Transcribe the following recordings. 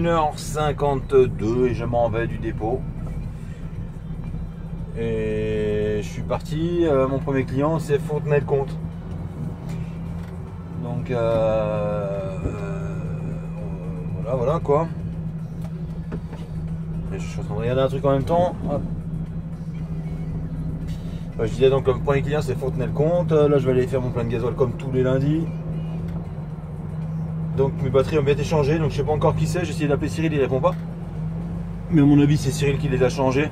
1h52 et je m'en vais du dépôt. Et je suis parti, mon premier client c'est Fontenay-le-Comte. Donc voilà quoi. Et je suis en train de regarder un truc en même temps. Hop. Je disais donc le premier client c'est Fontenay-le-Comte. Là je vais aller faire mon plein de gasoil comme tous les lundis. Donc mes batteries ont bien été changées, donc je sais pas encore qui c'est. J'ai essayé d'appeler Cyril, il répond pas. Mais à mon avis c'est Cyril qui les a changées.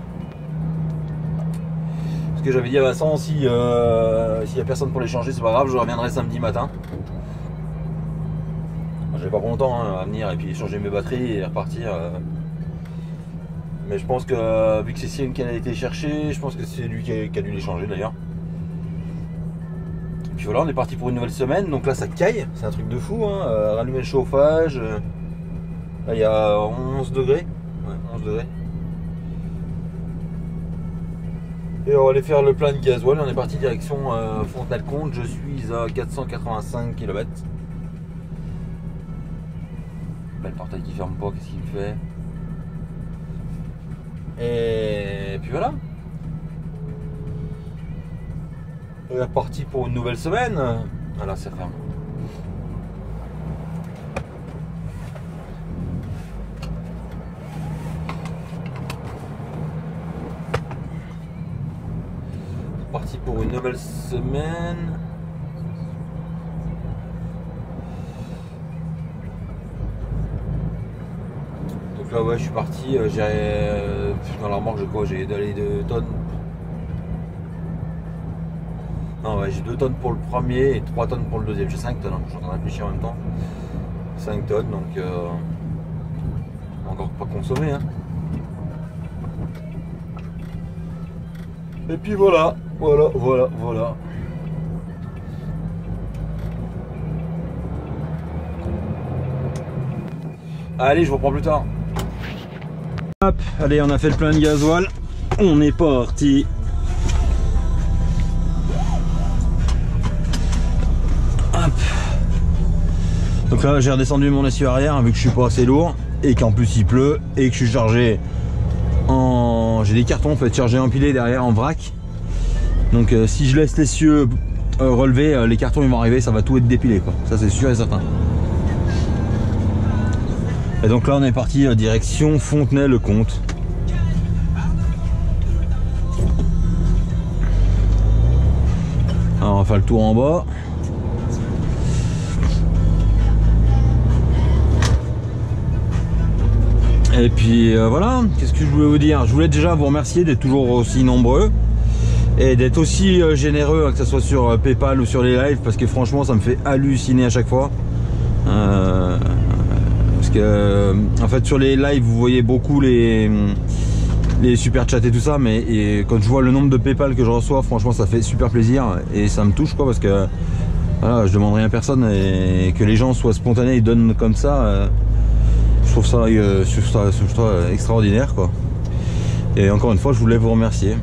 Parce que j'avais dit à Vincent, s'il y a personne pour les changer, c'est pas grave, je reviendrai samedi matin. J'avais pas longtemps à venir et puis changer mes batteries et repartir. Mais je pense que vu que c'est Cyril qui a été chercher, je pense que c'est lui qui a dû les changer d'ailleurs. Et puis voilà, on est parti pour une nouvelle semaine, donc là ça caille, c'est un truc de fou, hein. Rallumer le chauffage, là il y a 11 degrés. Ouais, 11 degrés. Et on va aller faire le plein de gasoil, on est parti direction Fontenay-le-Comte, je suis à 485 km. Le portail qui ferme pas, qu'est-ce qu'il fait? Et puis voilà. On est reparti pour une nouvelle semaine. Ah là, ça ferme. Parti pour une nouvelle semaine. Donc là ouais je suis parti, j'ai dans la remorque j'ai d'aller 2 tonnes. Non ouais j'ai 2 tonnes pour le premier et 3 tonnes pour le deuxième. J'ai 5 tonnes, hein. Je suis en train de réfléchir en même temps. 5 tonnes donc encore pas consommé hein. Et puis voilà. Allez, je vous reprends plus tard. Hop, allez, on a fait le plein de gasoil. On est parti. Hop. Donc là, j'ai redescendu mon essieu arrière vu que je suis pas assez lourd et qu'en plus il pleut et que je suis chargé en... J'ai des cartons en fait chargés empilés derrière en vrac. Donc si je laisse l'essieu relevé, les cartons ils vont arriver, ça va tout être dépilé quoi. Ça c'est sûr et certain. Et donc là on est parti direction Fontenay-le-Comte. Alors on va faire le tour en bas. Et puis voilà, qu'est-ce que je voulais vous dire? Je voulais déjà vous remercier d'être toujours aussi nombreux et d'être aussi généreux, que ce soit sur PayPal ou sur les lives, parce que franchement ça me fait halluciner à chaque fois. Parce que en fait sur les lives vous voyez beaucoup les super chats et tout ça, mais quand je vois le nombre de PayPal que je reçois, franchement ça fait super plaisir et ça me touche quoi, parce que voilà, je demande rien à personne et que les gens soient spontanés et donnent comme ça, je trouve ça extraordinaire quoi. Et encore une fois je voulais vous remercier.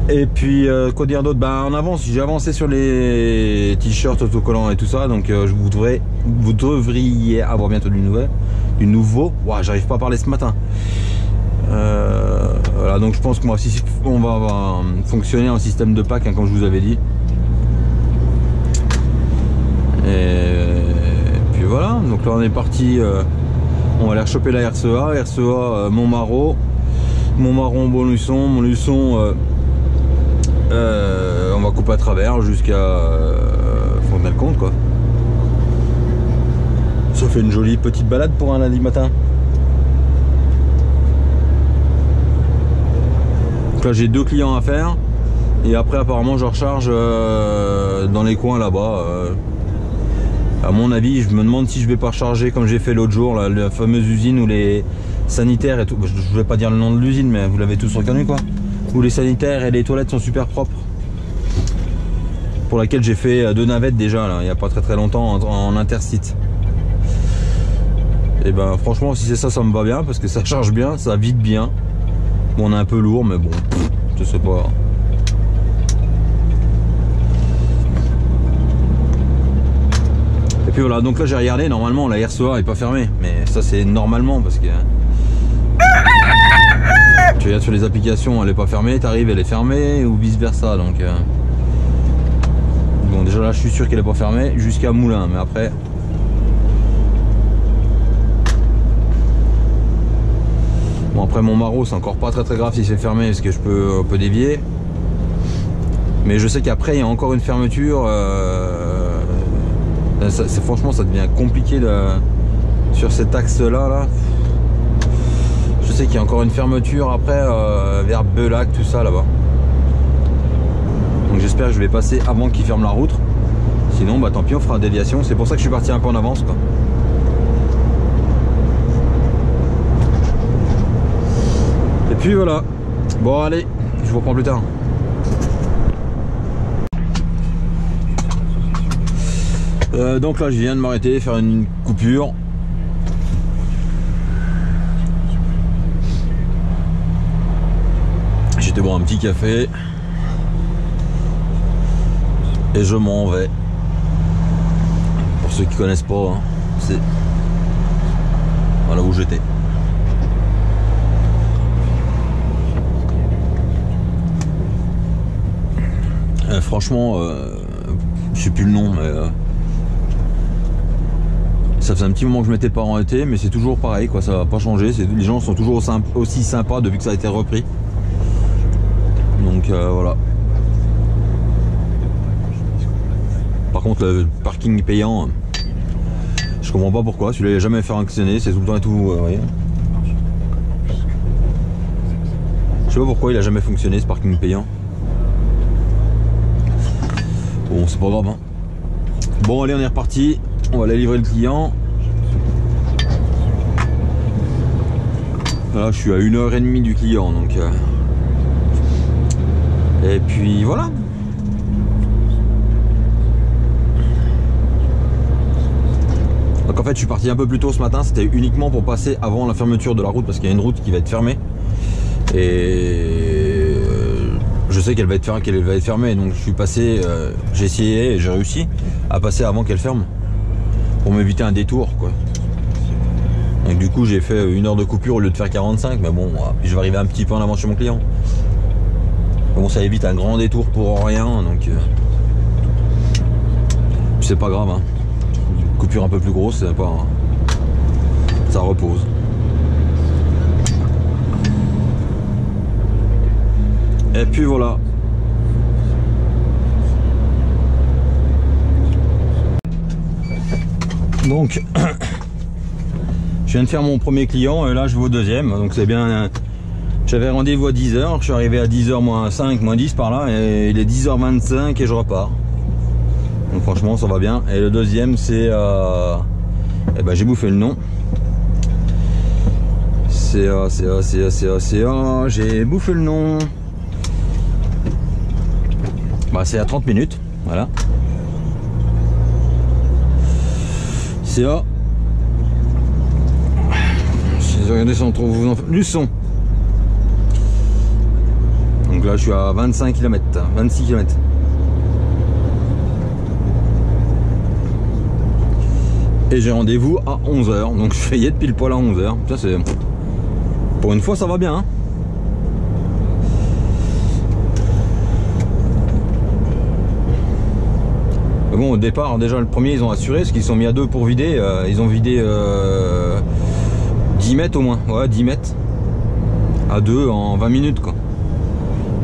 Et puis quoi dire d'autre? Bah on avance, j'ai avancé sur les t-shirts autocollants et tout ça, donc vous devriez avoir bientôt du nouveau. Ouah, j'arrive pas à parler ce matin. Voilà, donc je pense que moi aussi on va fonctionner en système de pack hein, comme je vous avais dit. Et puis voilà, donc là on est parti, on va aller choper la RCA, Montmarault, Montluçon, on va couper à travers jusqu'à Fontenay-le-Comte quoi. Ça fait une jolie petite balade pour un lundi matin. Donc là j'ai 2 clients à faire et après apparemment je recharge dans les coins là-bas. À mon avis je me demande si je vais pas recharger comme j'ai fait l'autre jour là, la fameuse usine où les sanitaires et tout, je vais pas dire le nom de l'usine mais vous l'avez tous reconnu quoi, où les sanitaires et les toilettes sont super propres, pour laquelle j'ai fait 2 navettes déjà là, il n'y a pas très longtemps en intersite. Et ben franchement si c'est ça, ça me va bien parce que ça charge bien, ça vide bien. Bon on est un peu lourd mais bon, je sais pas. puis voilà, donc là j'ai regardé, normalement la RCA est pas fermée, mais ça c'est normalement parce que tu regardes sur les applications, elle est pas fermée, t'arrives, elle est fermée ou vice versa. Donc bon, déjà là je suis sûr qu'elle est pas fermée jusqu'à Moulins, mais après bon, après Montmarault c'est encore pas très grave si c'est fermé parce que je peux dévier, mais je sais qu'après il y a encore une fermeture. Franchement ça devient compliqué sur cet axe là. Je sais qu'il y a encore une fermeture après vers Beulac, tout ça là-bas. Donc j'espère que je vais passer avant qu'ils ferment la route. Sinon bah tant pis, on fera déviation. C'est pour ça que je suis parti un peu en avance quoi. Et puis voilà. Bon allez, je vous reprends plus tard. Donc là je viens de m'arrêter, faire une coupure. J'étais boire un petit café et je m'en vais. Pour ceux qui connaissent pas, hein, c'est voilà où j'étais. Franchement, je sais plus le nom, mais ça faisait un petit moment que je m'étais pas arrêté, mais c'est toujours pareil, quoi. Ça va pas changer. Les gens sont toujours aussi sympas depuis que ça a été repris. Donc voilà. Par contre, le parking payant, je comprends pas pourquoi. Celui-là, il n'a jamais fait fonctionner. C'est tout le temps et tout. Ouais. Je sais pas pourquoi il a jamais fonctionné ce parking payant. Bon, c'est pas grave. Hein. Bon, allez, on est reparti. On va aller livrer le client. Là, je suis à 1h30 du client, donc. Et puis voilà. Donc en fait, je suis parti un peu plus tôt ce matin. C'était uniquement pour passer avant la fermeture de la route parce qu'il y a une route qui va être fermée. Et je sais qu'elle va être fermée, donc je suis passé. J'ai essayé et j'ai réussi à passer avant qu'elle ferme. Pour m'éviter un détour quoi. Donc du coup j'ai fait 1 heure de coupure au lieu de faire 45, mais bon puis je vais arriver un petit peu en avance chez mon client. Mais bon, ça évite un grand détour pour rien, donc c'est pas grave hein. Coupure un peu plus grosse, c'est pas, ça repose. Et puis voilà. Donc je viens de faire mon premier client et là je vais au deuxième, donc c'est bien. J'avais rendez-vous à 10h, je suis arrivé à 10h moins 5, moins 10 par là et il est 10h25 et je repars. Donc franchement ça va bien. Et le deuxième c'est eh ben j'ai bouffé le nom. J'ai bouffé le nom. Bah c'est à 30 minutes, voilà. CA. Si vous regardez sans trop vous en faire du son. Donc là je suis à 25 km, 26 km. Et j'ai rendez-vous à 11h. Donc je vais y être pile poil à 11h. Ça c'est. Pour une fois ça va bien hein. Bon, au départ, déjà le premier ils ont assuré, parce qu'ils sont mis à 2 pour vider. Ils ont vidé 10 mètres au moins, ouais 10 mètres à 2 en 20 minutes quoi.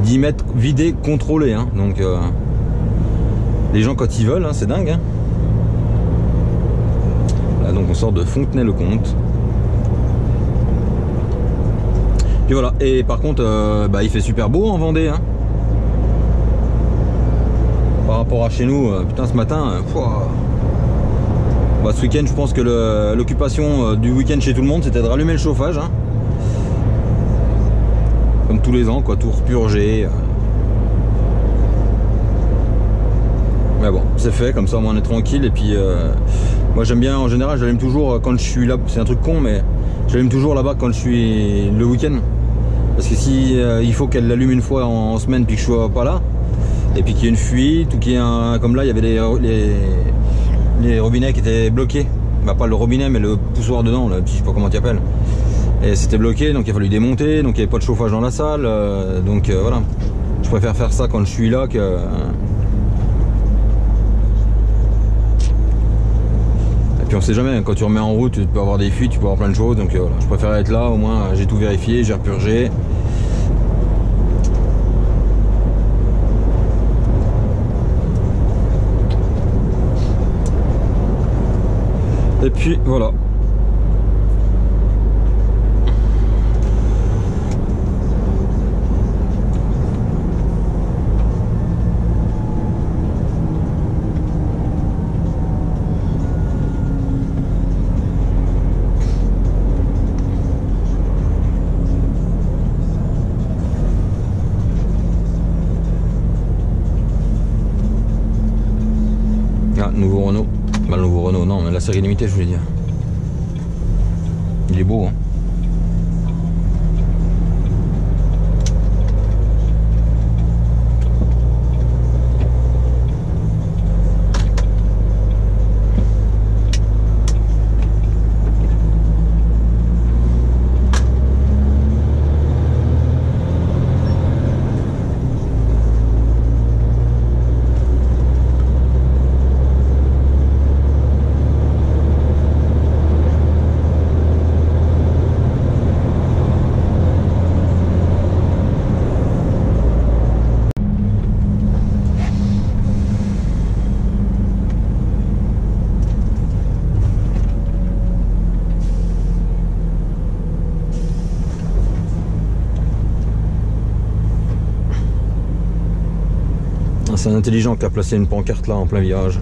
10 mètres vidés, contrôlés hein. Donc les gens quand ils veulent, hein, c'est dingue hein. Là donc on sort de Fontenay-le-Comte. Puis voilà, et par contre bah, il fait super beau en Vendée hein. Par rapport à chez nous, putain ce matin, bah, ce week-end je pense que l'occupation du week-end chez tout le monde c'était de rallumer le chauffage hein. Comme tous les ans quoi, tout repurger. Mais bon, c'est fait, comme ça on est tranquille. Et puis moi j'aime bien, en général j'allume toujours quand je suis là, c'est un truc con mais j'allume toujours là-bas quand je suis le week-end. Parce que si il faut qu'elle l'allume une fois en semaine puis que je sois pas là, et puis qu'il y ait une fuite ou qu'il y ait un, comme là il y avait les robinets qui étaient bloqués. Bah pas le robinet mais le poussoir dedans, là, je sais pas comment tu appelles. Et c'était bloqué, donc il a fallu démonter, donc il n'y avait pas de chauffage dans la salle, donc voilà. Je préfère faire ça quand je suis là que... Et puis on sait jamais, quand tu remets en route, tu peux avoir des fuites, tu peux avoir plein de choses, donc voilà. Je préfère être là, au moins j'ai tout vérifié, j'ai repurgé. Et puis voilà. Ah, nouveau Renault. Bah, le nouveau Renault, non, mais la série limitée, je voulais dire. Il est beau, hein. C'est un intelligent qui a placé une pancarte là en plein virage.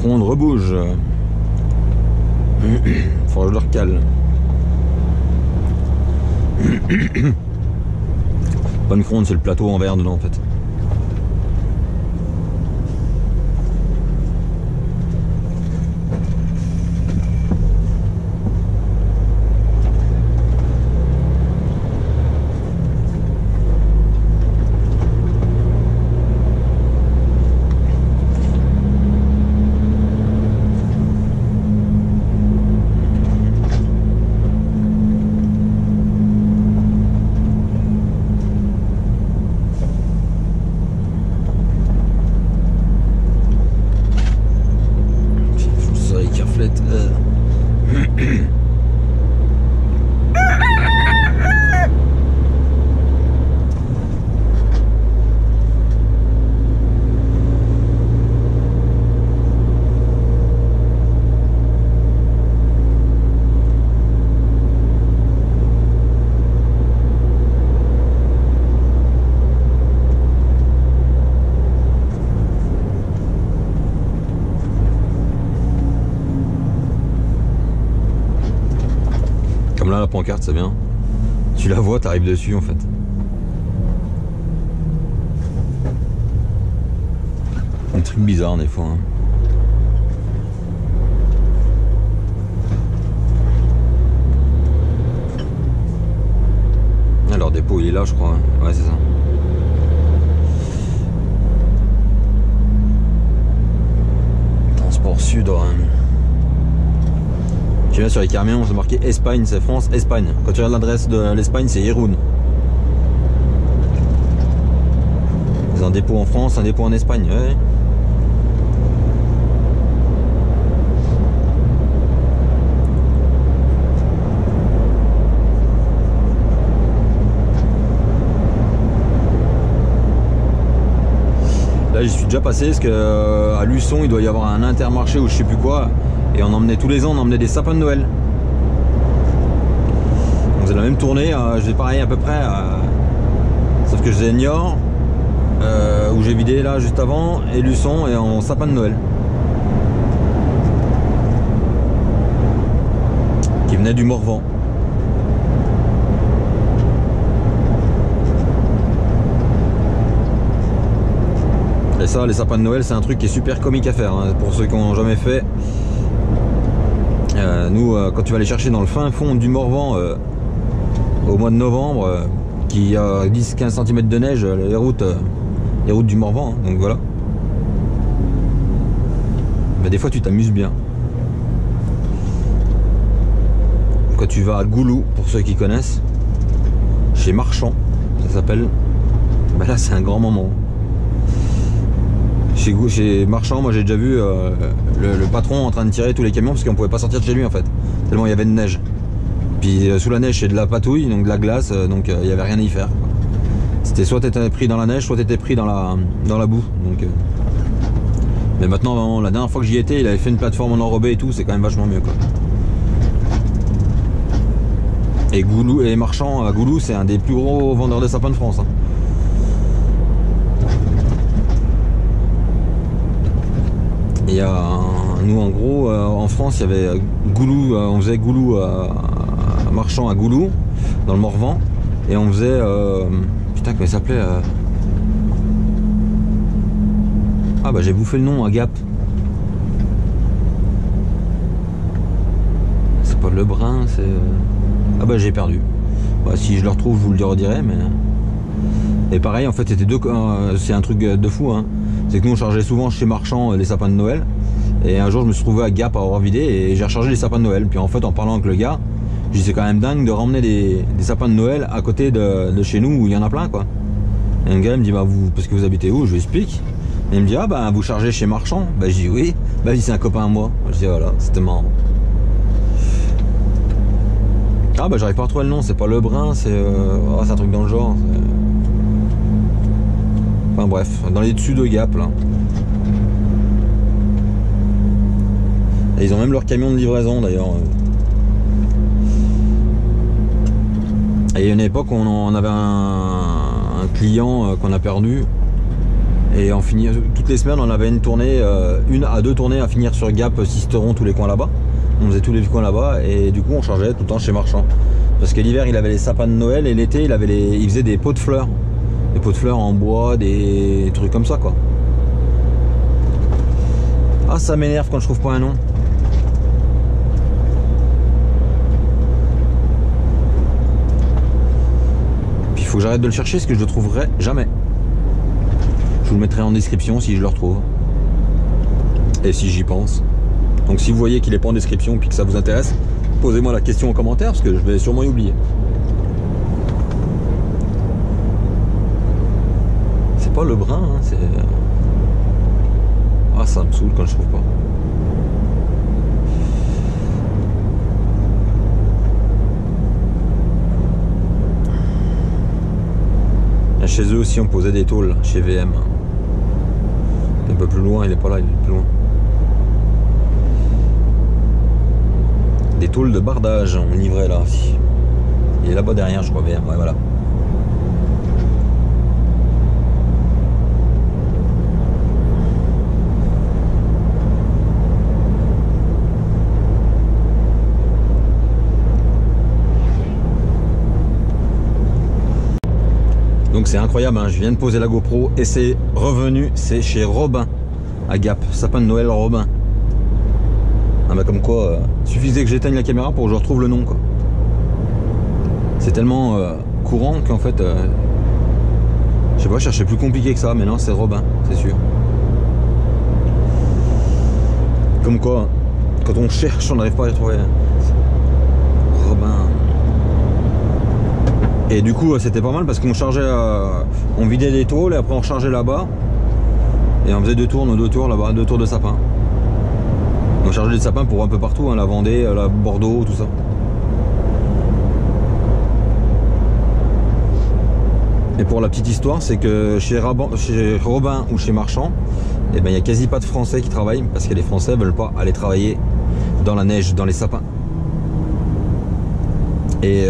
On rebouge. Faudra que je le recale. Pas micro-ondes, c'est le plateau en verre dedans en fait. Comme là la pancarte c'est bien. Tu la vois, t'arrives dessus en fait. Un truc bizarre des fois. Hein. Alors dépôt il est là je crois. Ouais c'est ça. Transport Sud. Ouais. Tu viens sur les camions, c'est marqué Espagne, c'est France, Espagne. Quand tu regardes l'adresse de l'Espagne, c'est Irún. Ils ont un dépôt en France, un dépôt en Espagne. Ouais. Là, j'y suis déjà passé parce que à Luçon, il doit y avoir un Intermarché ou je sais plus quoi. Et on emmenait tous les ans, on emmenait des sapins de Noël. On faisait la même tournée, je faisais pareil à peu près, sauf que je faisais Niort, où j'ai vidé là juste avant, et Luçon et en sapin de Noël. Qui venait du Morvan. Et ça, les sapins de Noël, c'est un truc qui est super comique à faire, hein, pour ceux qui n'ont jamais fait. Nous, quand tu vas les chercher dans le fin fond du Morvan au mois de novembre, qui a 10-15 cm de neige, les routes du Morvan, hein, donc voilà. Mais des fois, tu t'amuses bien. Quand tu vas à Goulou, pour ceux qui connaissent, chez Marchand, ça s'appelle. Ben là, c'est un grand moment. Chez Marchand, moi j'ai déjà vu le patron en train de tirer tous les camions parce qu'on pouvait pas sortir de chez lui en fait, tellement il y avait de neige. Puis sous la neige c'est de la patouille, donc de la glace, donc il y avait rien à y faire. C'était soit t'étais pris dans la neige, soit t'étais pris dans la boue. Donc, mais maintenant, vraiment, la dernière fois que j'y étais, il avait fait une plateforme en enrobé et tout, c'est quand même vachement mieux quoi. Et Goulou et Marchand à Goulou, c'est un des plus gros vendeurs de sapins de France. Hein. Et nous en gros en France il y avait Goulou, on faisait Goulou Marchand à Goulou dans le Morvan, et on faisait putain comment il s'appelait ah bah j'ai bouffé le nom à Gap. C'est pas Lebrun, c'est ah bah j'ai perdu. Bah, si je le retrouve je vous le redirai, mais et pareil en fait c'était deux c'est un truc de fou hein. C'est que nous on chargeait souvent chez Marchand les sapins de Noël, et un jour je me suis trouvé à Gap à avoir vidé et j'ai rechargé les sapins de Noël. Puis en fait en parlant avec le gars, je dis c'est quand même dingue de ramener des sapins de Noël à côté de chez nous où il y en a plein quoi. Et un gars me dit bah vous, parce que vous habitez où? Je lui explique. Et il me dit ah bah vous chargez chez Marchand? Bah je dis oui. Bah c'est un copain à moi. Je dis voilà, c'était marrant. Ah bah j'arrive pas à retrouver le nom, c'est pas Lebrun, c'est un truc dans le genre. Enfin bref, dans les dessus de Gap là. Et ils ont même leur camion de livraison d'ailleurs. Et il y a une époque où on avait un client qu'on a perdu. Et on finit, toutes les semaines on avait une tournée, 1 à 2 tournées à finir sur Gap, Sisteron, tous les coins là-bas. On faisait tous les coins là-bas et du coup on chargeait tout le temps chez Marchand. Parce que l'hiver il avait les sapins de Noël et l'été il faisait des pots de fleurs. Des pots de fleurs en bois, des trucs comme ça quoi. Ah ça m'énerve quand je trouve pas un nom. Puis il faut que j'arrête de le chercher parce que je le trouverai jamais. Je vous le mettrai en description si je le retrouve. Et si j'y pense. Donc si vous voyez qu'il est pas en description et que ça vous intéresse, posez-moi la question en commentaire parce que je vais sûrement y oublier. Pas Lebrun, hein, c'est... Ah ça me saoule quand je trouve pas. Et chez eux aussi on posait des tôles, chez VM. Un peu plus loin, il est pas là, il est plus loin. Des tôles de bardage, on livrait là aussi. Il est là-bas derrière je crois VM, ouais voilà. Donc c'est incroyable, hein. Je viens de poser la GoPro et c'est revenu, c'est chez Robin à Gap, sapin de Noël Robin. Ah bah comme quoi, suffisait que j'éteigne la caméra pour que je retrouve le nom quoi. C'est tellement courant qu'en fait, je sais pas, je cherchais plus compliqué que ça, mais non c'est Robin, c'est sûr. Comme quoi, quand on cherche, on n'arrive pas à les trouver. Robin. Et du coup c'était pas mal parce qu'on chargeait, on vidait des tôles et après on rechargeait là-bas. Et on faisait deux tours là-bas, 2 tours de sapin. On chargeait des sapins pour un peu partout, hein, la Vendée, la Bordeaux, tout ça. Et pour la petite histoire, c'est que chez Robin ou chez Marchand, eh ben, il n'y a quasi pas de Français qui travaillent parce que les Français veulent pas aller travailler dans la neige, dans les sapins. Et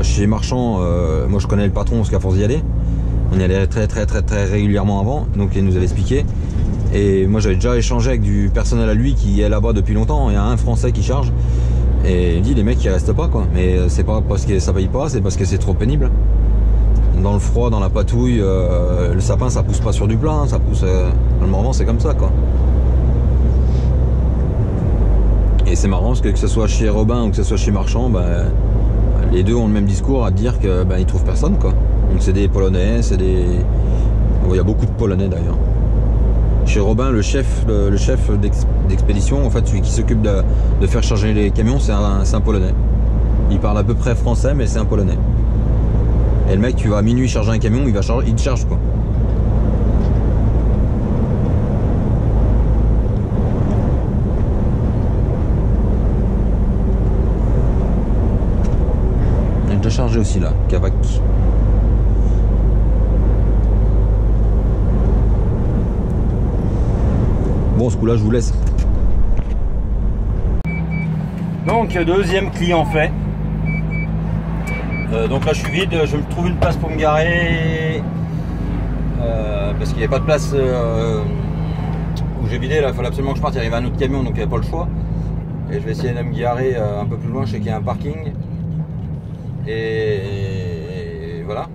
chez Marchand, moi je connais le patron parce qu'à force d'y aller, On y allait très régulièrement avant, donc il nous avait expliqué. Et moi j'avais déjà échangé avec du personnel à lui qui est là-bas depuis longtemps. Il y a un Français qui charge. Et il dit les mecs ils restent pas quoi. Mais c'est pas parce que ça paye pas, c'est parce que c'est trop pénible. Dans le froid, dans la patouille, le sapin ça pousse pas sur du plat, hein, ça pousse. Normalement c'est comme ça quoi. Et c'est marrant parce que ce soit chez Robin ou que ce soit chez Marchand, ben, les deux ont le même discours à dire que ben, ils trouvent personne quoi. Donc c'est des Polonais, c'est des. Il y a beaucoup de Polonais d'ailleurs. Chez Robin, le chef d'expédition, en fait, celui qui s'occupe de faire charger les camions, c'est un Polonais. Il parle à peu près français, mais c'est un Polonais. Et le mec, tu vas à minuit charger un camion, il te charge quoi. Il est déjà chargé aussi là, Cavac. Bon, ce coup-là, je vous laisse. Donc, deuxième client fait. Donc là, je suis vide. Je me trouve une place pour me garer. Parce qu'il n'y avait pas de place où j'ai vidé. Là, il fallait absolument que je parte. Il arrive un autre camion, donc il n'y avait pas le choix. Et je vais essayer de me garer un peu plus loin. Je sais qu'il y a un parking. Et voilà.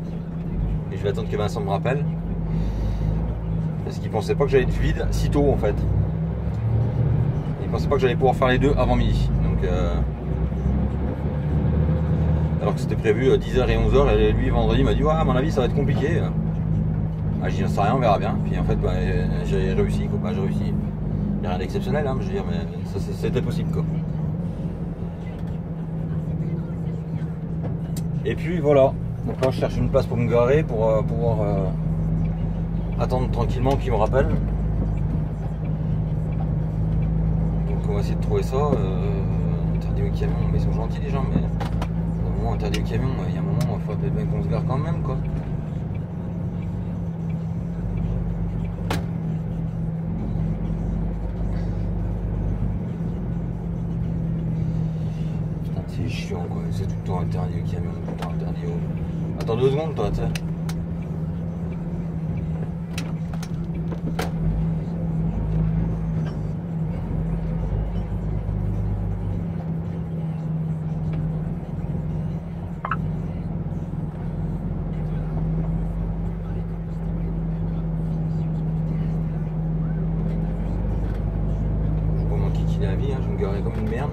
Et je vais attendre que Vincent me rappelle. Parce qu'il pensait pas que j'allais être vide si tôt en fait. Il pensait pas que j'allais pouvoir faire les deux avant midi. Donc, alors que c'était prévu 10h et 11h. Et lui vendredi il m'a dit ouais, à mon avis ça va être compliqué. Ah, j'y sais rien, on verra bien. Puis en fait bah, j'ai réussi quoi. Bah, j'ai réussi. Il n'y a rien d'exceptionnel hein, je veux dire, mais c'était possible quoi. Et puis voilà. Donc là je cherche une place pour me garer pour pouvoir attendre tranquillement qu'il me rappelle. Donc on va essayer de trouver ça. Interdit aux camions, mais ils sont gentils les gens, mais au moment interdit aux camions, il y a un moment il faut bien qu'on se gare quand même quoi. Putain c'est chiant quoi, c'est tout le temps interdit aux camions, tout le temps interdit aux. Attends 2 secondes toi, tu sais. La vie, hein, je vais me garer comme une merde.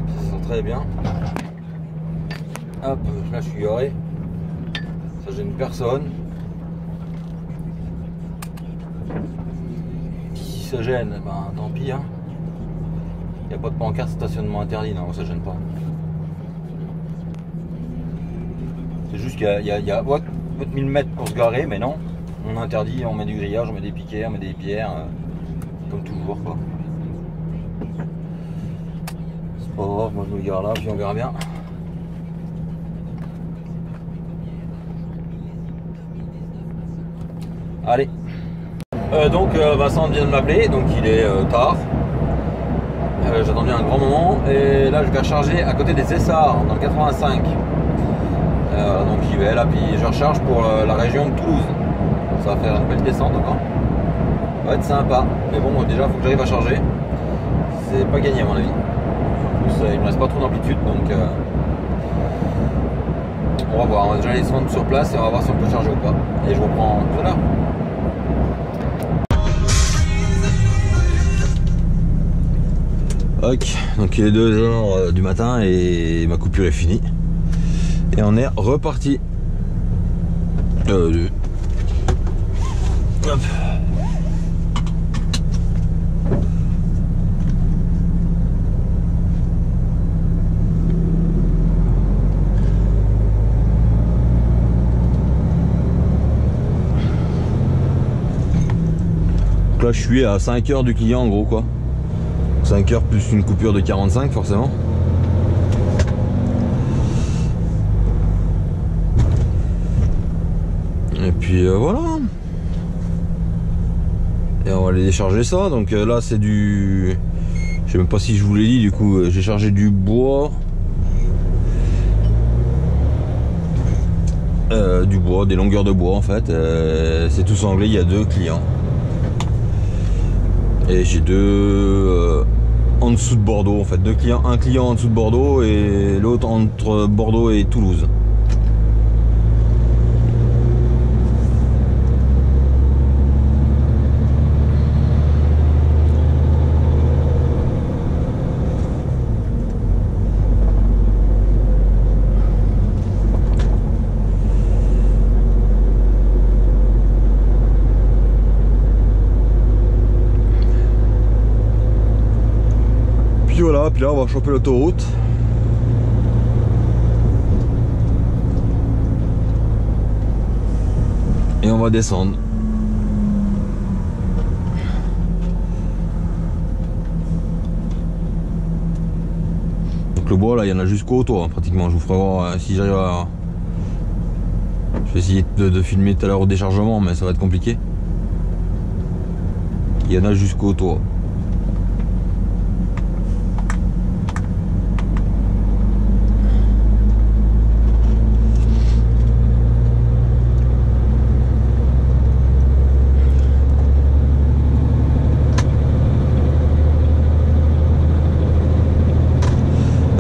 Ça sent très bien. Hop, là je suis garé. Ça gêne personne. Si ça gêne, ben tant pis. Hein. Il n'y a pas de pancarte stationnement interdit, non, ça gêne pas. C'est juste qu'il y a 1000 mètres pour se garer, mais non. On interdit, on met du grillage, on met des piquets, on met des pierres. Comme toujours quoi. C'est pas grave, moi je me gare là, puis on verra bien. Allez. Donc Vincent vient de m'appeler, donc il est tard. J'attendais un grand moment et là je vais recharger à côté des Essarts dans le 85. Donc j'y vais là, puis je recharge pour la région de Toulouse. Ça va faire une belle descente encore. Ça va être sympa. Mais bon, déjà il faut que j'arrive à charger. C'est pas gagné à mon avis. Il me reste pas trop d'amplitude donc on va voir. On va déjà aller se rendre sur place et on va voir si on peut charger ou pas. Et je reprends tout à l'heure. Ok, donc il est 2h du matin et ma coupure est finie. Et on est reparti. Hop. Là je suis à 5 heures du client en gros quoi. 5 heures plus une coupure de 45 forcément. Et puis voilà. Et on va aller décharger ça. Donc là c'est du... Je sais même pas si je vous l'ai dit, du coup j'ai chargé du bois. du bois, des longueurs de bois en fait. C'est tout sanglé, il y a 2 clients. Et j'ai 2 en dessous de Bordeaux en fait. 2 clients, un client en dessous de Bordeaux et l'autre entre Bordeaux et Toulouse. Voilà, puis là on va choper l'autoroute. Et on va descendre. Donc le bois là, il y en a jusqu'au toit pratiquement. Je vous ferai voir si j'arrive à... Je vais essayer de filmer tout à l'heure au déchargement, mais ça va être compliqué. Il y en a jusqu'au toit.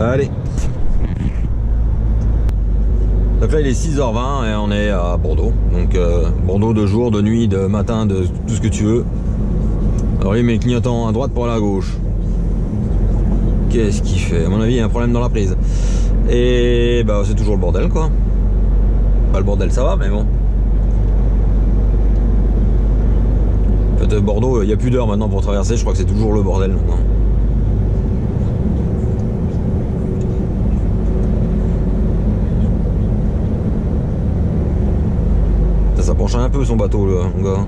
Allez. Donc là il est 6h20 et on est à Bordeaux. Donc Bordeaux de jour, de nuit, de matin, de tout ce que tu veux. Alors il met le clignotant à droite pour aller à gauche. Qu'est-ce qu'il fait? À mon avis il y a un problème dans la prise. Et bah c'est toujours le bordel quoi. Pas le bordel ça va mais bon. En fait Bordeaux il n'y a plus d'heure maintenant pour traverser. Je crois que c'est toujours le bordel maintenant. Ça penche un peu son bateau là, mon gars.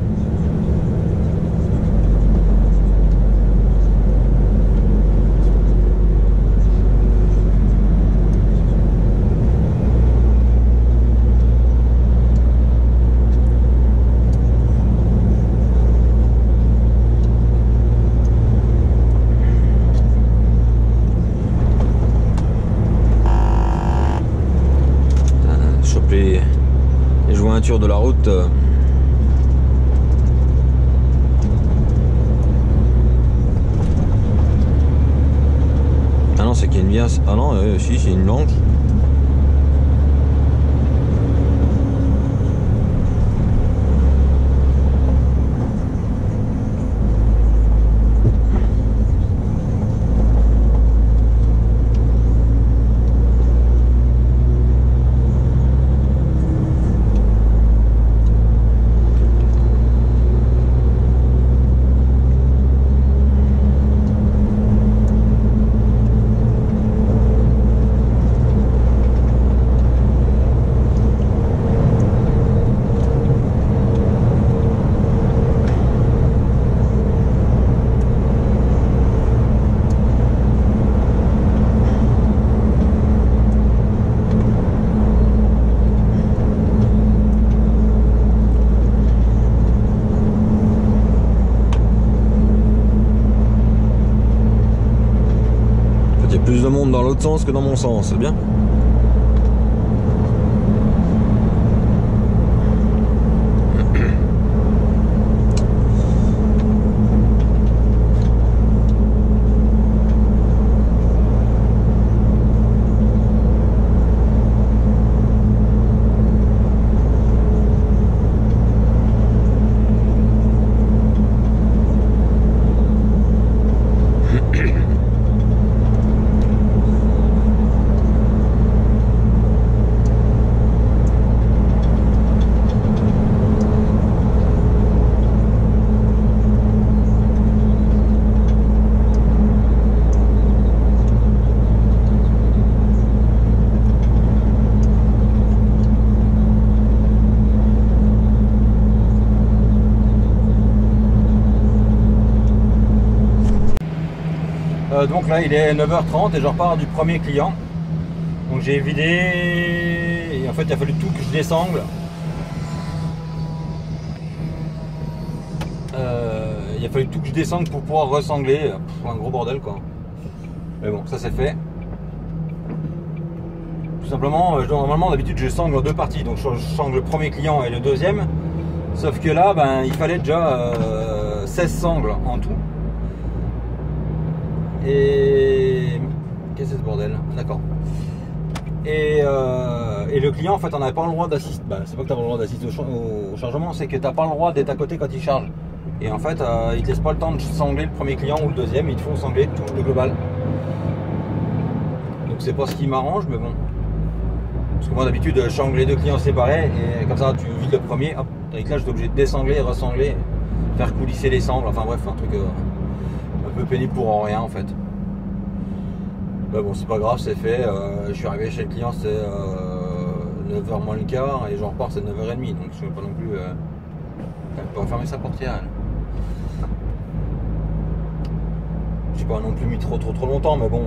Choper les jointures de la route. Ah non, c'est qu'il y a une bien. Ah non, si, c'est une blanche. Plus de monde dans l'autre sens que dans mon sens, c'est bien. Donc là il est 9h30 et je repars du premier client. Donc j'ai vidé et en fait il a fallu tout que je désangle. Il a fallu tout que je descende pour pouvoir ressangler. Un gros bordel quoi. Mais bon, ça c'est fait. Tout simplement, normalement d'habitude je sangle en deux parties, donc je sangle le premier client et le deuxième. Sauf que là, ben, il fallait déjà 16 sangles en tout. Et... qu'est-ce que c'est ce bordel? D'accord. Et le client, en fait, on n'avait pas le droit d'assister. Ben, c'est pas que tu n'as pas le droit d'assister au chargement, c'est que tu n'as pas le droit d'être à côté quand il charge. Et en fait, ils te laissent pas le temps de sangler le premier client ou le deuxième, ils te font sangler tout le global. Donc c'est pas ce qui m'arrange, mais bon. Parce que moi d'habitude je sangle les deux clients séparés et comme ça tu vides le premier, hop, avec là j'étais obligé de désangler, ressangler, faire coulisser les sangles, enfin bref, un truc un peu pénible pour rien en fait. Mais bon, c'est pas grave, c'est fait. Je suis arrivé chez le client, c'est 9h moins le quart et j'en repars, c'est 9h30, donc je ne vais pas non plus. Elle peut refermer sa portière. Je n'ai pas non plus mis trop longtemps, mais bon.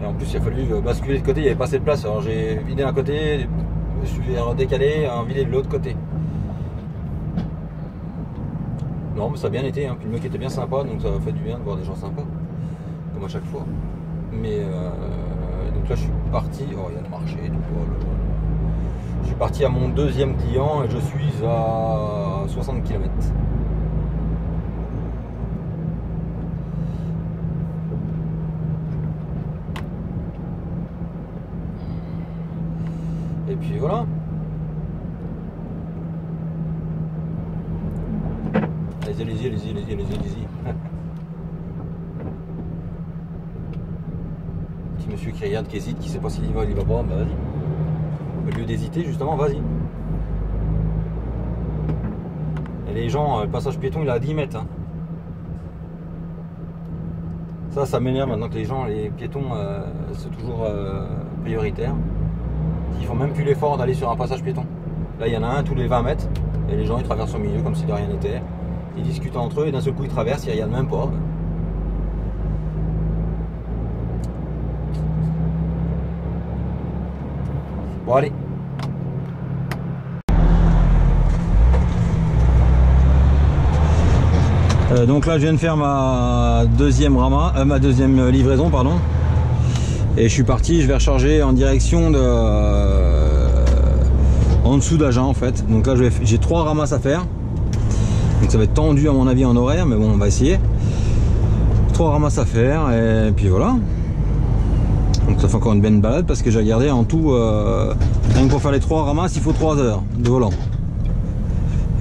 Et en plus, il a fallu basculer de côté, il n'y avait pas assez de place. Alors j'ai vidé un côté, je suis redécalé, vidé de l'autre côté. Non, mais ça a bien été, hein. Puis le mec était bien sympa, donc ça a fait du bien de voir des gens sympas, comme à chaque fois. Mais donc là, je suis parti. Oh, il y a le marché. Je suis parti à mon deuxième client et je suis à 60 km. Et puis voilà. Allez-y. Petit monsieur qui regarde, qui hésite, qui sait pas s'il y va, il va pas, bah vas-y. Au lieu d'hésiter, justement, vas-y. Et les gens, le passage piéton, il est à 10 mètres. Hein. Ça m'énerve maintenant que les piétons, c'est toujours prioritaire. Ils font même plus l'effort d'aller sur un passage piéton. Là, il y en a un tous les 20 mètres. Et les gens, ils traversent au milieu comme si de rien n'était. Ils discutent entre eux et d'un seul coup, ils traversent, ils regardent même pas. Bon, allez. Donc là, je viens de faire ma deuxième livraison, pardon. Et je suis parti, je vais recharger en direction de en dessous d'Agen en fait. Donc là, j'ai 3 ramasses à faire. Donc ça va être tendu à mon avis en horaire, mais bon, on va essayer. 3 ramasses à faire et puis voilà. Donc ça fait encore une belle balade parce que j'ai regardé en tout, rien que pour faire les 3 ramasses, il faut 3 heures de volant.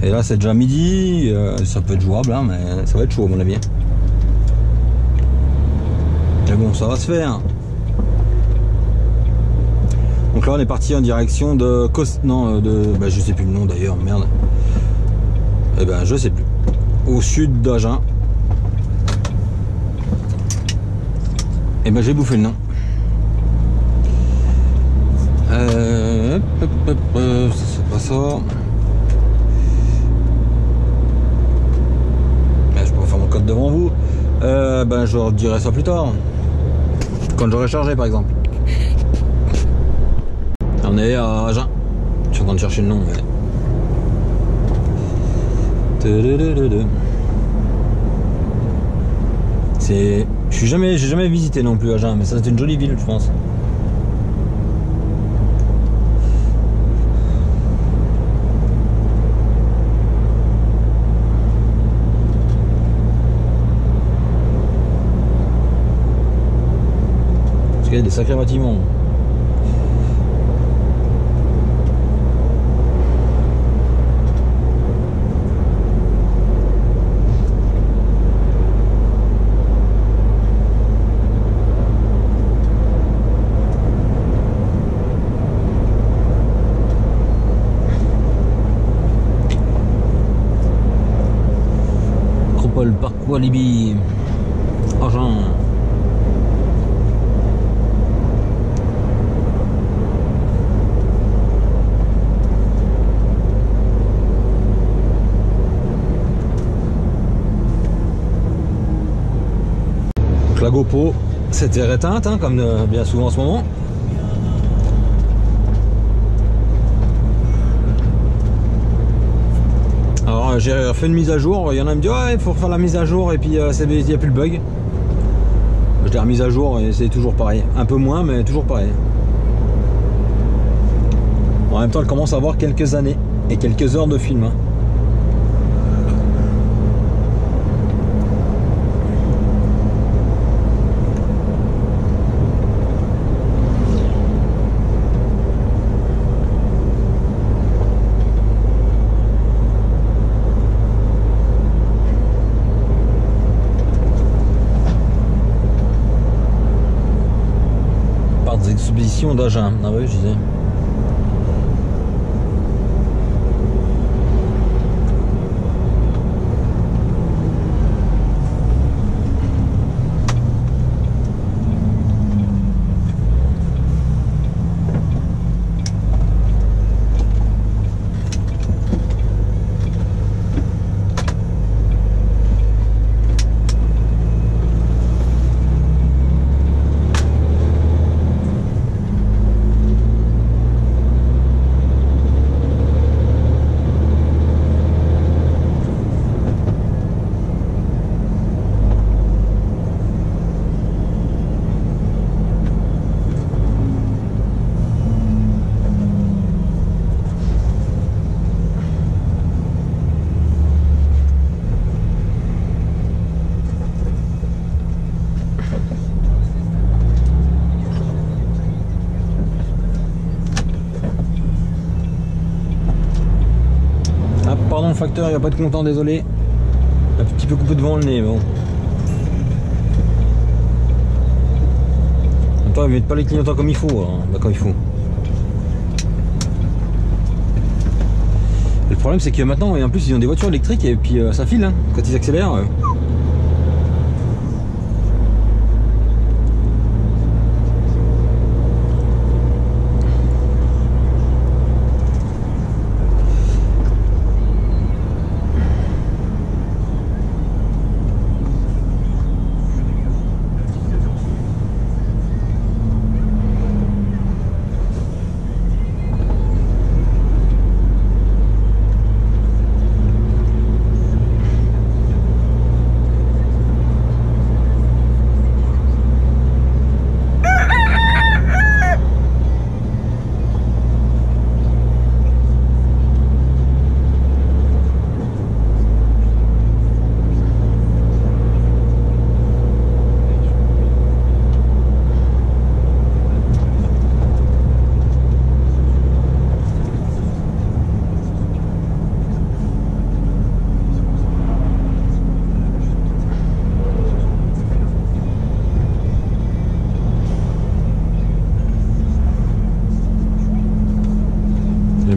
Et là c'est déjà midi, ça peut être jouable, hein, mais ça va être chaud à mon avis. Mais bon, ça va se faire. Donc là on est parti en direction de bah, je sais plus le nom d'ailleurs, merde. Eh ben je sais plus. Au sud d'Agen. Et ben j'ai bouffé le nom. C'est pas ça. Je peux faire mon code devant vous. Ben je leur dirai ça plus tard. Quand j'aurai chargé par exemple. On est à Agen. Je suis en train de chercher le nom. Mais... j'ai jamais visité non plus Agen, mais ça c'est une jolie ville je pense. Parce qu'il y a des sacrés bâtiments. Parc Walibi, Agen. Donc la GoPro s'était éteinte, hein, comme bien souvent en ce moment. Alors j'ai fait une mise à jour, il y en a qui me disent ouais, il faut refaire la mise à jour et puis il n'y a plus le bug. Je l'ai remise à jour et c'est toujours pareil. Un peu moins, mais toujours pareil. En même temps, elle commence à avoir quelques années et quelques heures de film. Hein. Expositions d'Agen. Ah oui, je disais. Pardon le facteur, il n'y a pas de content, désolé. Un petit peu coupé devant le nez, bon. Attends, ils mettent pas les clignotants comme il faut, hein. Bah, comme il faut. Et le problème c'est que maintenant, et en plus ils ont des voitures électriques et puis ça file, hein, quand ils accélèrent.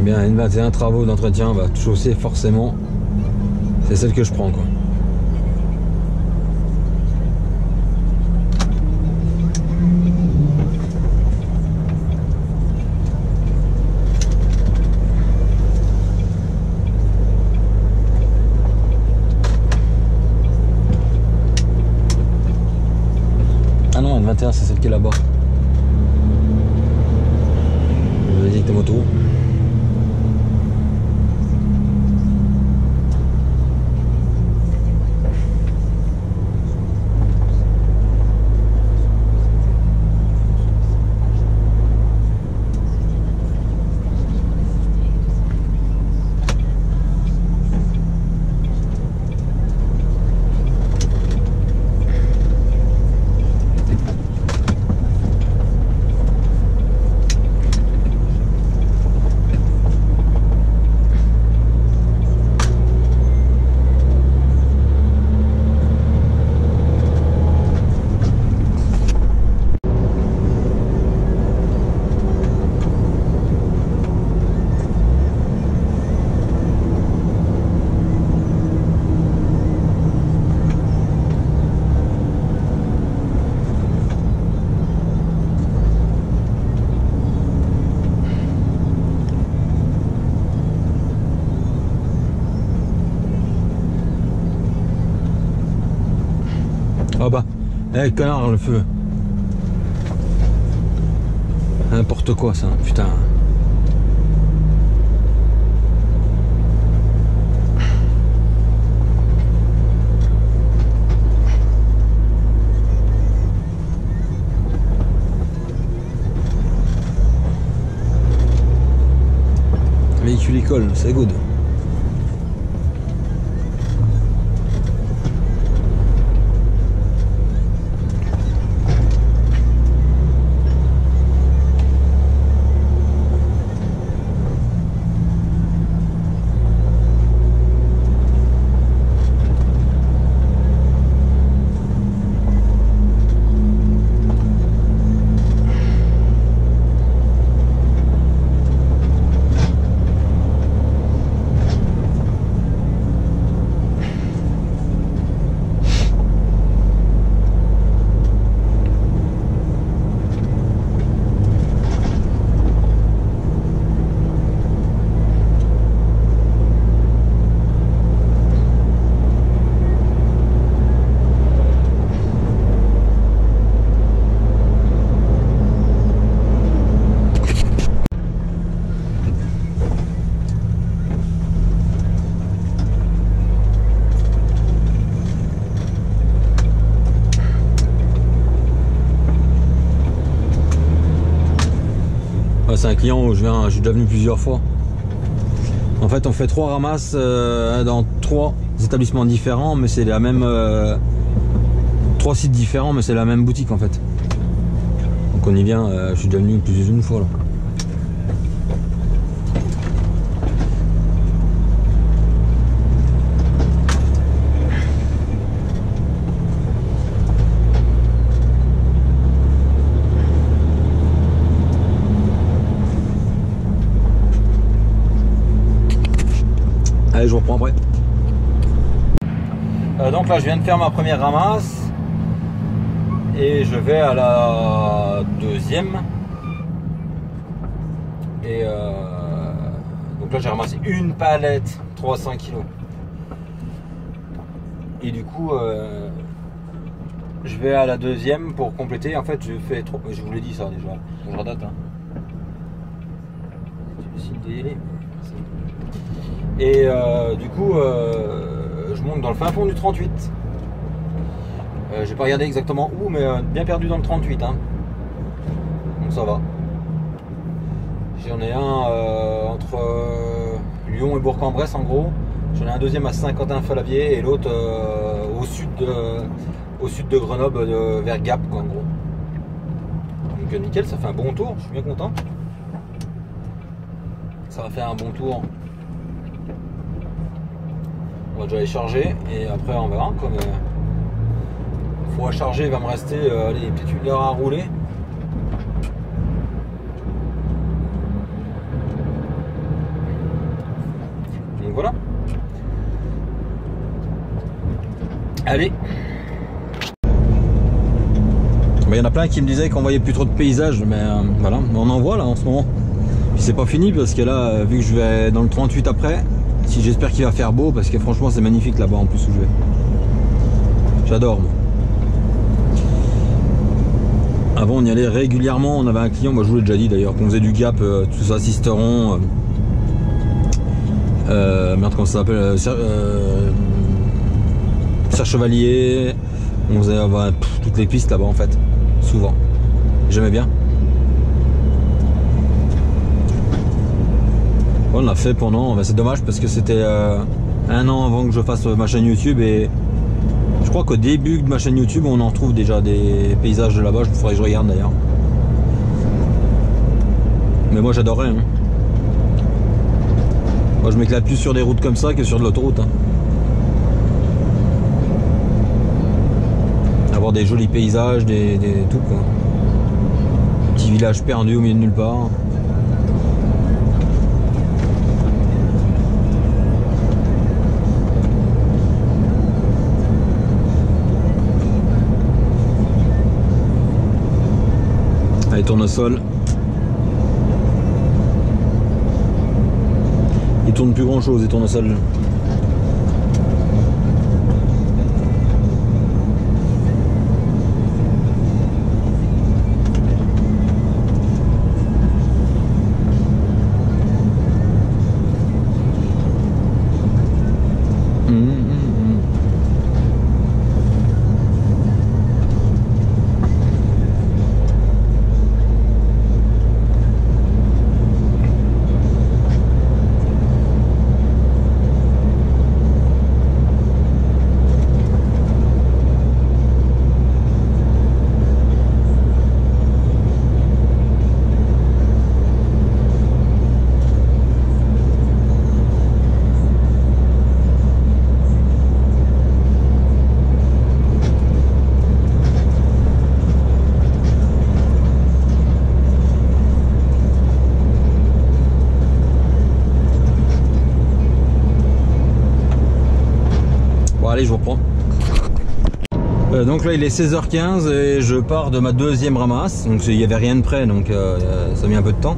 Bien, N21 travaux d'entretien, bah, chaussée forcément, c'est celle que je prends quoi. Ah non, N21 c'est celle qui est là-bas. Vas-y avec ta moto. Ah bah, eh connard le feu. N'importe quoi ça, putain. tu les colles, c'est good. C'est un client où je suis déjà venu plusieurs fois. En fait, on fait 3 ramasses dans 3 établissements différents, mais c'est la même 3 sites différents, mais c'est la même boutique en fait. Donc on y vient. Je suis déjà venu plus d'une fois là. Allez, je vous reprends après. Donc là, je viens de faire ma première ramasse et je vais à la deuxième. Et donc là, j'ai ramassé une palette 300 kg. Et du coup, je vais à la deuxième pour compléter. En fait, je vous l'ai dit ça déjà. Je redate. Hein. Et du coup, je monte dans le fin fond du 38. J'ai pas regardé exactement où, mais bien perdu dans le 38. Hein. Donc ça va. J'en ai un entre Lyon et Bourg-en-Bresse en gros. J'en ai un deuxième à Saint-Quentin-Falavier et l'autre au sud de Grenoble, vers Gap quoi, en gros. Donc nickel, ça fait un bon tour, je suis bien content. Ça va faire un bon tour. On va déjà les charger et après on verra. Comme faut à charger, il va me rester allez, peut-être 1 heure à rouler. Donc voilà. Allez. Il y en a plein qui me disaient qu'on voyait plus trop de paysages, mais voilà, on en voit là en ce moment. Puis c'est pas fini parce que là, vu que je vais dans le 38 après, si j'espère qu'il va faire beau parce que franchement c'est magnifique là-bas en plus où je vais. J'adore moi. Avant on y allait régulièrement, on avait un client, moi je vous l'ai déjà dit d'ailleurs, qu'on faisait du Gap, tout ça, Sisteron, merde comment ça s'appelle, Serre Chevalier, on faisait toutes les pistes là-bas en fait, souvent. J'aimais bien. On l'a fait pendant, c'est dommage parce que c'était 1 an avant que je fasse ma chaîne YouTube et je crois qu'au début de ma chaîne YouTube on en retrouve déjà des paysages de là-bas, il faudrait que je regarde d'ailleurs. Mais moi j'adorais. Hein. Moi je m'éclate plus sur des routes comme ça que sur de l'autoroute. Hein. Avoir des jolis paysages, tout quoi. Petit village perdu au milieu de nulle part. Allez, tournesol. Il tourne plus grand chose, les tournesols. allez, je vous reprends. Donc là il est 16h15 et je pars de ma deuxième ramasse, donc il n'y avait rien de prêt, donc ça a mis un peu de temps.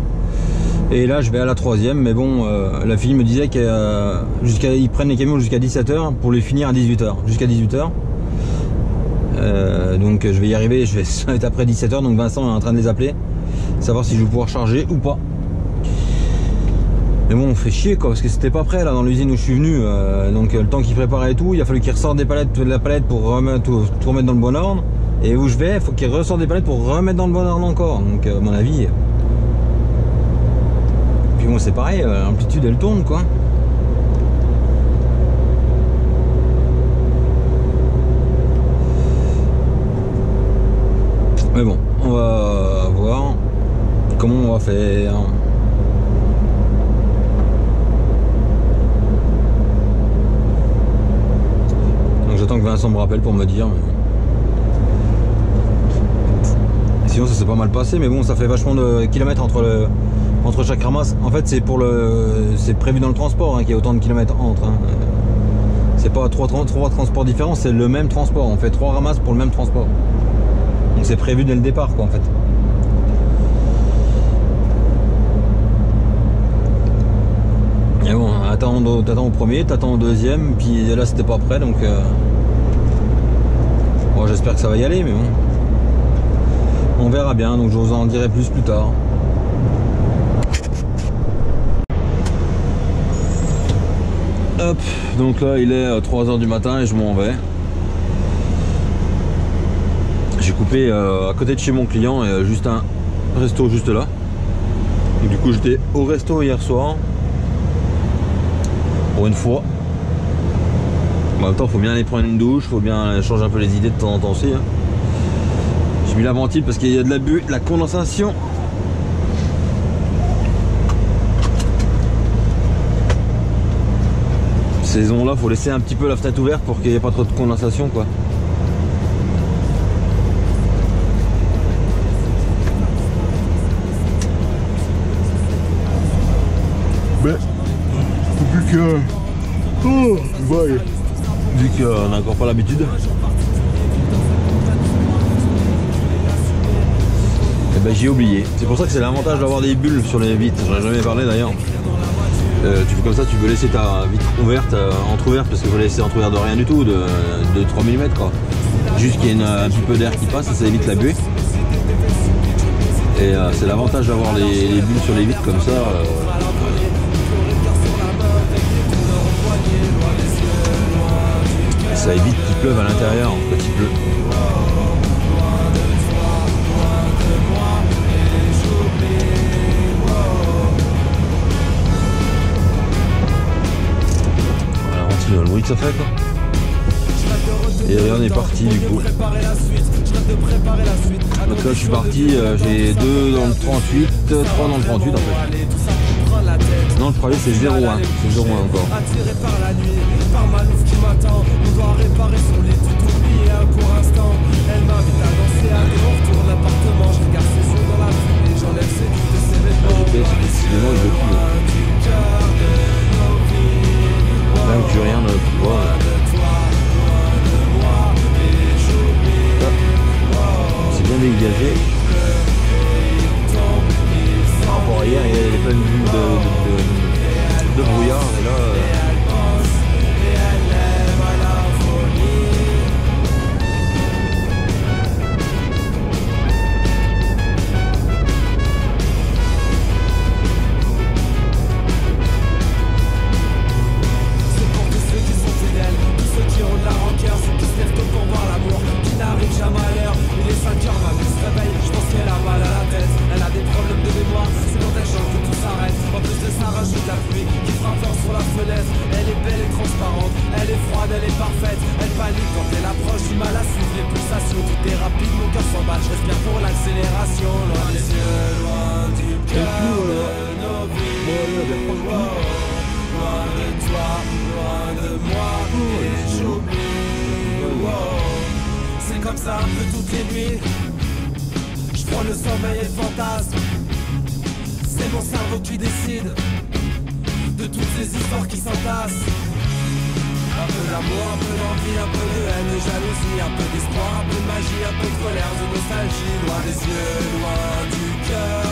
Et là je vais à la troisième, mais bon, la fille me disait qu'ils prennent les camions jusqu'à 17h pour les finir à 18h, jusqu'à 18h. Donc je vais y arriver, je vais être après 17h, donc Vincent est en train de les appeler, savoir si je vais pouvoir charger ou pas. Mais bon, on fait chier quoi, parce que c'était pas prêt là dans l'usine où je suis venu, donc le temps qu'ils préparaient tout, il a fallu qu'ils ressortent de la palette pour tout remettre dans le bon ordre. Et où je vais, il faut qu'ils ressortent des palettes pour remettre dans le bon ordre encore. Donc à mon avis. Puis bon, c'est pareil, l'amplitude elle tourne quoi. Mais bon, on va voir comment on va faire. J'attends que Vincent me rappelle pour me dire. Sinon ça s'est pas mal passé, mais bon, ça fait vachement de kilomètres entre chaque ramasse. En fait c'est prévu dans le transport hein, qu'il y a autant de kilomètres entre. Hein. C'est pas trois transports différents, c'est le même transport. On fait 3 ramasses pour le même transport. Donc c'est prévu dès le départ quoi en fait. Et bon, t'attends au premier, t'attends au deuxième, puis là c'était pas prêt donc bon, j'espère que ça va y aller, mais bon, on verra bien, donc je vous en dirai plus tard. Hop, donc là il est 3h du matin et je m'en vais. J'ai coupé à côté de chez mon client, juste un resto juste là. Donc, du coup j'étais au resto hier soir. Pour une fois. En même temps, il faut bien aller prendre une douche, il faut bien changer un peu les idées de temps en temps aussi. Hein. J'ai mis la ventile parce qu'il y a de la condensation. Saison là, il faut laisser un petit peu la fenêtre ouverte pour qu'il n'y ait pas trop de condensation quoi. Vu qu'on n'a encore pas l'habitude. Et ben j'ai oublié. C'est pour ça que c'est l'avantage d'avoir des bulles sur les vitres. J'en ai jamais parlé d'ailleurs. Tu fais comme ça, tu peux laisser ta vitre ouverte, entrouverte, parce qu'il faut laisser entrouverte de rien du tout, de 3 mm quoi. Juste qu'il y ait un petit peu d'air qui passe, ça évite la buée. Et c'est l'avantage d'avoir les bulles sur les vitres comme ça. Ça évite qu'il pleuve à l'intérieur quand il pleut. Voilà, on le bruit que ça fait quoi. Et on est parti du coup. Donc là je suis parti, j'ai 2 dans le 38, 3 dans le 38 en fait. Non, le premier c'est 0,1, c'est 0,1 encore. Attiré par la nuit, par Malouf qui m'attend, on doit réparer son lit, tout oublié un court instant. Elle m'invite à danser à des retours l'appartement, je regarde ses yeux dans la fumée, j'enlève ses doutes et ses vêtements. Décidément il veut plus. Même que rien ne voit. C'est bien dégagé. Par rapport à hier, il y avait plein de brouillard et là c'est pour tous ceux qui sont fidèles, tous ceux qui ont de la rancœur, ceux qui se lèvent tôt pour voir l'amour, qui n'arrive jamais à l'heure. Il est 5h, ma vie se réveille, je pense qu'elle a mal à la tête, elle a des problèmes de mémoire, c'est quand elle change que tout s'arrête. En plus de ça rajoute la pluie qui frappe fort sur la fenêtre. Elle est belle et transparente, elle est froide, elle est parfaite. Elle panique quand elle approche, du mal à suivre les pulsations. Tout est rapide, mon cœur s'emballe, je respire pour l'accélération. Loin des yeux, loin du cœur de nos vies. Loin de toi, loin de moi, et j'oublie. C'est comme ça un peu toutes les nuits. Je prends le sommeil et le fantasme. C'est mon cerveau qui décide de toutes ces histoires qui s'entassent. Un peu d'amour, un peu d'envie, un peu de haine, de jalousie, un peu d'espoir, un peu de magie, un peu de colère, de nostalgie, loin des yeux, loin du cœur.